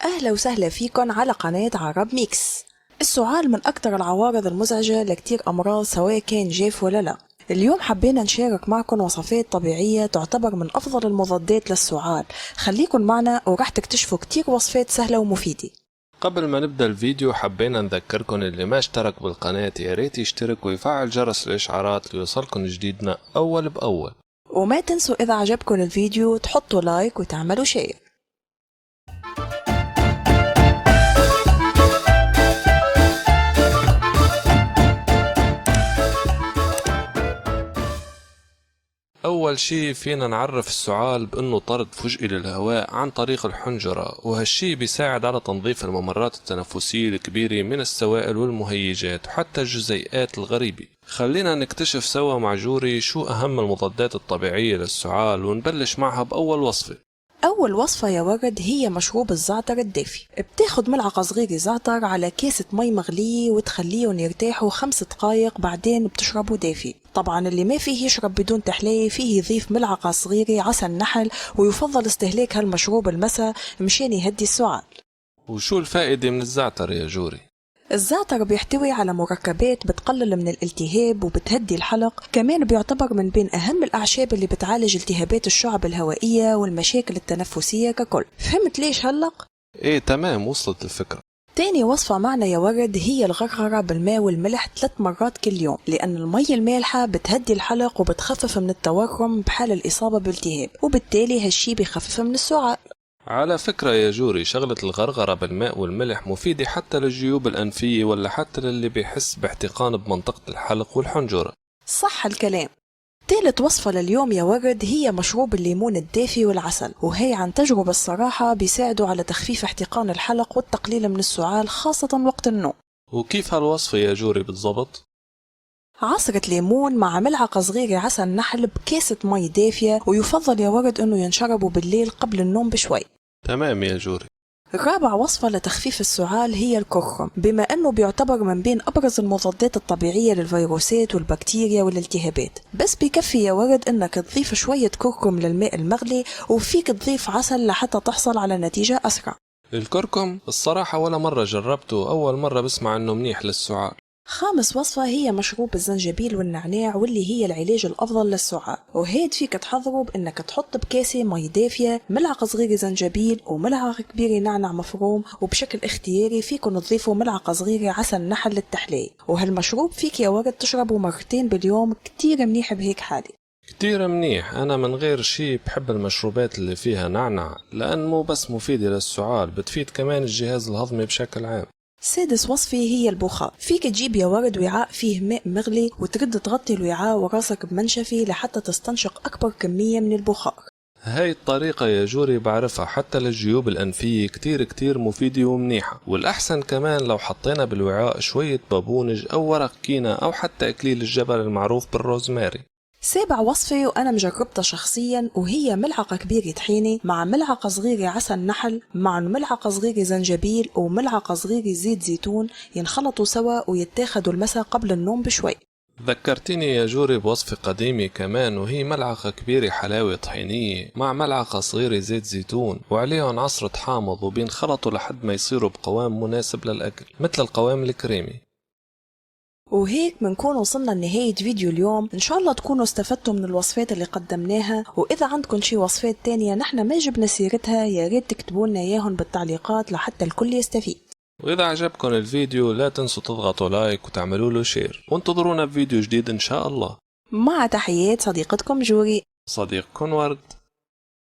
أهلا وسهلا فيكن على قناة عرب ميكس. السعال من أكتر العوارض المزعجة لكتير أمراض سواء كان جاف ولا لا. اليوم حبينا نشارك معكم وصفات طبيعية تعتبر من أفضل المضادات للسعال. خليكن معنا وراح تكتشفوا كتير وصفات سهلة ومفيدة. قبل ما نبدأ الفيديو حبينا نذكركم اللي ما اشترك بالقناة ياريت يشترك ويفعل جرس الإشعارات ليوصلكم جديدنا أول بأول. وما تنسوا إذا عجبكم الفيديو تحطوا لايك وتعملوا شير. أول شي فينا نعرف السعال بأنه طرد فجئي للهواء عن طريق الحنجرة، وهالشي بيساعد على تنظيف الممرات التنفسية الكبيرة من السوائل والمهيجات وحتى الجزيئات الغريبة. خلينا نكتشف سوا مع جوري شو أهم المضادات الطبيعية للسعال ونبلش معها بأول وصفة. أول وصفة يا ورد هي مشروب الزعتر الدافي. بتاخد ملعقة صغيرة زعتر على كاسة مي مغلية وتخليهم يرتاحوا 5 دقايق، بعدين بتشربوا دافي. طبعا اللي ما فيه يشرب بدون تحلية فيه يضيف ملعقة صغيرة عسل نحل، ويفضل استهلاك هالمشروب المساء مشان يهدي السعال. وشو الفائدة من الزعتر يا جوري؟ الزعتر بيحتوي على مركبات بتقلل من الالتهاب وبتهدي الحلق، كمان بيعتبر من بين أهم الأعشاب اللي بتعالج التهابات الشعب الهوائية والمشاكل التنفسية ككل. فهمت ليش هلق؟ ايه تمام، وصلت الفكرة. تاني وصفة معنا يا ورد هي الغرغرة بالماء والملح 3 مرات كل يوم، لأن المي المالحة بتهدي الحلق وبتخفف من التورم بحال الإصابة بالتهاب، وبالتالي هالشي بيخفف من السعال. على فكرة يا جوري، شغلة الغرغرة بالماء والملح مفيدة حتى للجيوب الأنفية ولا حتى للي بيحس باحتقان بمنطقة الحلق والحنجرة. صح الكلام. ثالث وصفة لليوم يا ورد هي مشروب الليمون الدافي والعسل، وهي عن تجربة الصراحة بيساعدوا على تخفيف احتقان الحلق والتقليل من السعال خاصة وقت النوم. وكيف هالوصفة يا جوري بالضبط؟ عصرة ليمون مع ملعقة صغيرة عسل نحل بكاسة مي دافية، ويفضل يا ورد انه ينشربوا بالليل قبل النوم بشوي. تمام يا جوري. رابع وصفة لتخفيف السعال هي الكركم، بما أنه بيعتبر من بين أبرز المضادات الطبيعية للفيروسات والبكتيريا والالتهابات. بس بيكفي يا ورد أنك تضيف شوية كركم للماء المغلي، وفيك تضيف عسل لحتى تحصل على نتيجة أسرع. الكركم الصراحة ولا مرة جربته، أول مرة بسمع أنه منيح للسعال. خامس وصفة هي مشروب الزنجبيل والنعناع، واللي هي العلاج الأفضل للسعال، وهيد فيك تحضره بأنك تحط بكاسة مي دافية ملعقة صغيرة زنجبيل وملعقة كبيرة نعناع مفروم، وبشكل اختياري فيكن تضيفوا ملعقة صغيرة عسل نحل للتحلية. وهالمشروب فيك يا ورد تشربه مرتين باليوم، كتير منيح بهيك حالة. كتير منيح. أنا من غير شي بحب المشروبات اللي فيها نعناع، لأن مو بس مفيدة للسعال، بتفيد كمان الجهاز الهضمي بشكل عام. سادس وصفة هي البخار. فيك تجيب يا ورد وعاء فيه ماء مغلي وترد تغطي الوعاء وراسك بمنشفة لحتى تستنشق أكبر كمية من البخار. هاي الطريقة يا جوري بعرفها حتى للجيوب الأنفية، كتير مفيدة ومنيحة. والأحسن كمان لو حطينا بالوعاء شوية بابونج أو ورق كينا أو حتى إكليل الجبل المعروف بالروزماري. سابع وصفة وأنا مجربتها شخصيا، وهي ملعقة كبيرة طحينة مع ملعقة صغيرة عسل نحل مع ملعقة صغيرة زنجبيل وملعقة صغيرة زيت زيتون، ينخلطوا سوا ويتاخدوا المساء قبل النوم بشوي. ذكرتيني يا جوري بوصفة قديمة كمان، وهي ملعقة كبيرة حلاوة طحينية مع ملعقة صغيرة زيت زيتون وعليهم عصرة حامض، وبينخلطوا لحد ما يصيروا بقوام مناسب للأكل مثل القوام الكريمي. وهيك بنكون وصلنا لنهاية فيديو اليوم. إن شاء الله تكونوا استفدتوا من الوصفات اللي قدمناها، وإذا عندكم شي وصفات تانية نحن ما جبنا سيرتها يا ريت تكتبوا لنا إياهم بالتعليقات لحتى الكل يستفيد. وإذا عجبكم الفيديو لا تنسوا تضغطوا لايك وتعملوا له شير، وانتظرونا بفيديو جديد إن شاء الله. مع تحيات صديقتكم جوري. صديقكم ورد.